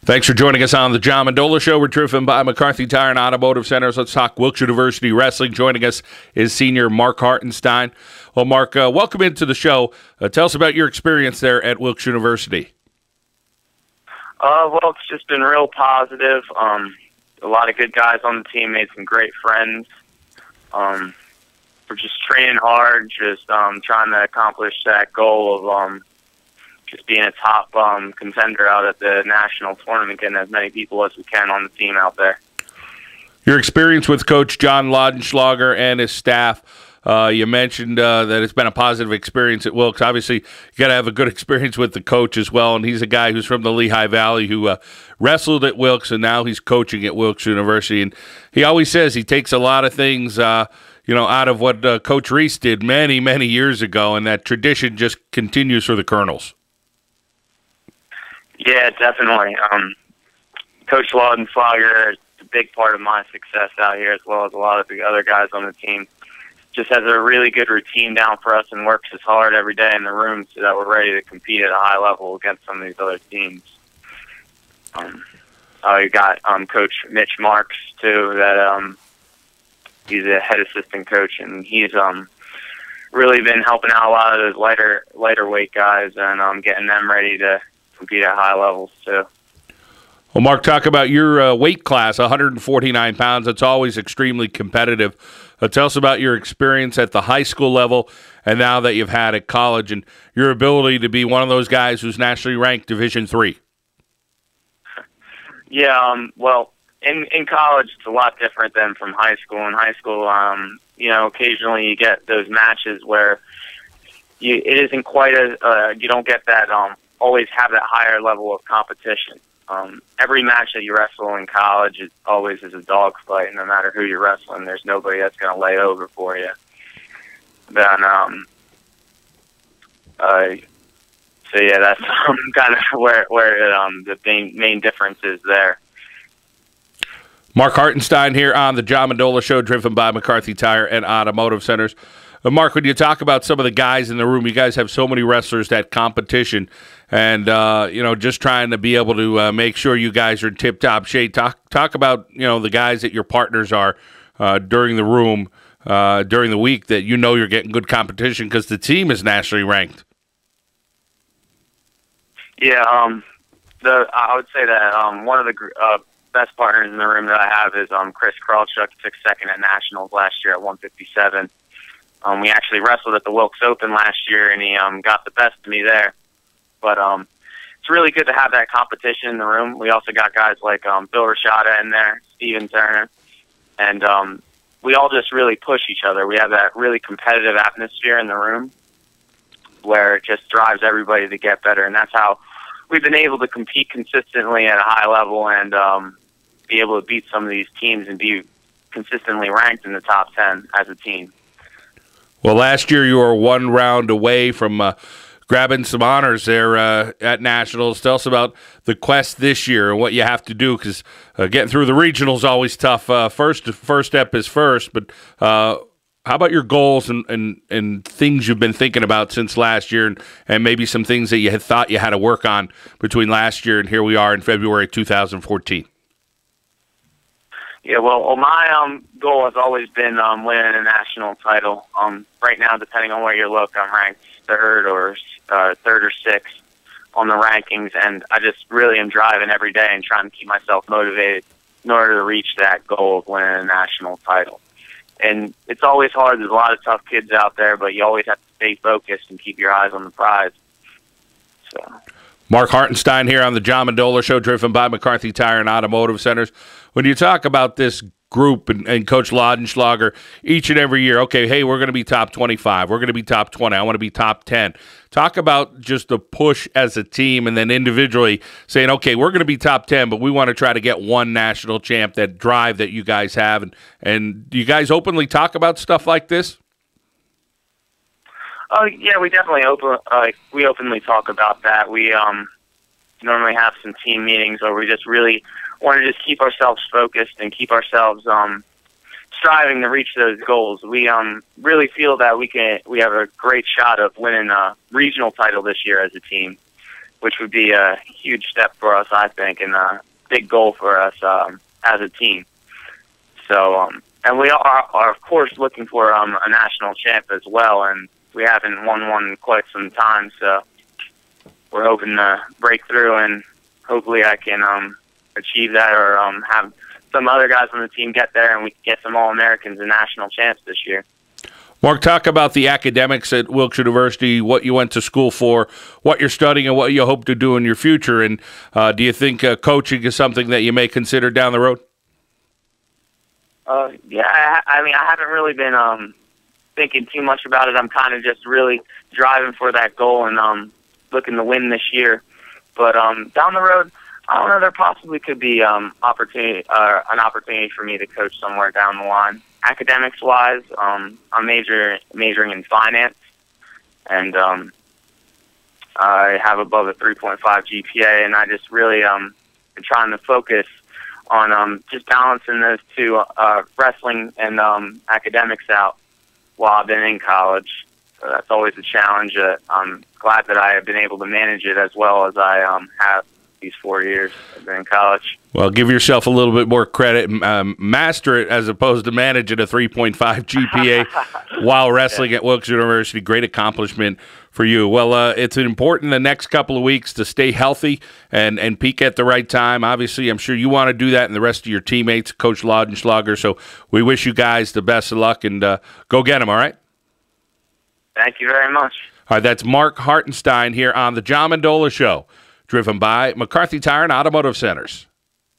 Thanks for joining us on the John Mendola Show. We're driven by McCarthy Tire and Automotive Centers. Let's talk Wilkes University Wrestling. Joining us is senior Mark Hartenstine. Well, Mark, welcome into the show. Tell us about your experience there at Wilkes University. Well, it's just been real positive. A lot of good guys on the team, made some great friends. We're just training hard, just trying to accomplish that goal of just being a top contender out at the national tournament, getting as many people as we can on the team out there. Your experience with Coach John Laudenschlager and his staff, you mentioned that it's been a positive experience at Wilkes. Obviously, you got to have a good experience with the coach as well, and he's a guy who's from the Lehigh Valley who wrestled at Wilkes, and now he's coaching at Wilkes University. And he always says he takes a lot of things out of what Coach Reese did many, many years ago, and that tradition just continues for the Colonels. Yeah, definitely. Coach Laudenschlager is a big part of my success out here, as well as a lot of the other guys on the team. Just has a really good routine down for us and works as hard every day in the room so that we're ready to compete at a high level against some of these other teams. You got Coach Mitch Marks, too, that he's a head assistant coach, and he's really been helping out a lot of those lighter weight guys and getting them ready to compete at high levels too. Well, Mark, talk about your weight class, 149 pounds. It's always extremely competitive. Tell us about your experience at the high school level and now that you've had at college and your ability to be one of those guys who's nationally ranked Division III. Yeah, well, in college it's a lot different than from high school. In high school, occasionally you get those matches where it isn't quite as you don't get that always have that higher level of competition. Every match that you wrestle in college is always a dogfight, and no matter who you're wrestling, there's nobody that's going to lay over for you. Then, so yeah, that's kind of where the main difference is there. Mark Hartenstine here on the John Mendola Show, driven by McCarthy Tire and Automotive Centers. Mark, when you talk about some of the guys in the room, you guys have so many wrestlers that competition, and just trying to be able to make sure you guys are in tip-top shape. Talk about the guys that your partners are during the room during the week that you're getting good competition because the team is nationally ranked. Yeah, I would say that one of the best partners in the room that I have is Chris Krawchuk. Took second at nationals last year at 157. We actually wrestled at the Wilkes Open last year, and he got the best of me there. But it's really good to have that competition in the room. We also got guys like Bill Rashada in there, Steven Turner, and we all just really push each other. We have that really competitive atmosphere in the room where it just drives everybody to get better, and that's how we've been able to compete consistently at a high level and be able to beat some of these teams and be consistently ranked in the top 10 as a team. Well, last year you were one round away from grabbing some honors there at Nationals. Tell us about the quest this year and what you have to do, because getting through the regionals is always tough. First step is first, but how about your goals and things you've been thinking about since last year and maybe some things that you had thought you had to work on between last year and here we are in February 2014? Yeah, well, my goal has always been winning a national title. Right now, depending on where you look, I'm ranked third or sixth on the rankings, and I just really am driving every day and trying to keep myself motivated in order to reach that goal of winning a national title. And it's always hard. There's a lot of tough kids out there, but you always have to stay focused and keep your eyes on the prize. So. Mark Hartenstine here on the John Mendola Show, driven by McCarthy Tire and Automotive Centers. When you talk about this group and Coach Laudenschlager each and every year, okay, hey, we're going to be top 25. We're going to be top 20. I want to be top 10. Talk about just the push as a team and then individually saying, okay, we're going to be top 10, but we want to try to get one national champ, that drive that you guys have. And do you guys openly talk about stuff like this? Oh, yeah, we definitely openly talk about that. We normally have some team meetings where we just really want to just keep ourselves focused and keep ourselves striving to reach those goals. We really feel that we have a great shot of winning a regional title this year as a team. which would be a huge step for us, I think, and a big goal for us as a team. So, and we are of course looking for a national champ as well, and we haven't won one in quite some time, so we're hoping to break through, and hopefully I can achieve that, or have some other guys on the team get there, and we can get some All-Americans and national champs this year. Mark, talk about the academics at Wilkes University, what you went to school for, what you're studying, and what you hope to do in your future. And do you think coaching is something that you may consider down the road? Yeah, I mean, I haven't really been thinking too much about it. I'm kind of just really driving for that goal and looking to win this year. But down the road, I don't know. There possibly could be an opportunity for me to coach somewhere down the line. Academics-wise, I'm majoring in finance, and I have above a 3.5 GPA, and I just really been trying to focus on just balancing those two, wrestling and academics out while I've been in college. So that's always a challenge. I'm glad that I have been able to manage it as well as I have these 4 years I've been in college. Well, give yourself a little bit more credit. Master it as opposed to managing a 3.5 GPA while wrestling at Wilkes University. Great accomplishment for you. Well, it's important the next couple of weeks to stay healthy and peak at the right time. Obviously, I'm sure you want to do that and the rest of your teammates, Coach Laudenschlager. So we wish you guys the best of luck, and go get them, all right? Thank you very much. All right, that's Mark Hartenstine here on the John Mendola Show, driven by McCarthy Tire and Automotive Centers.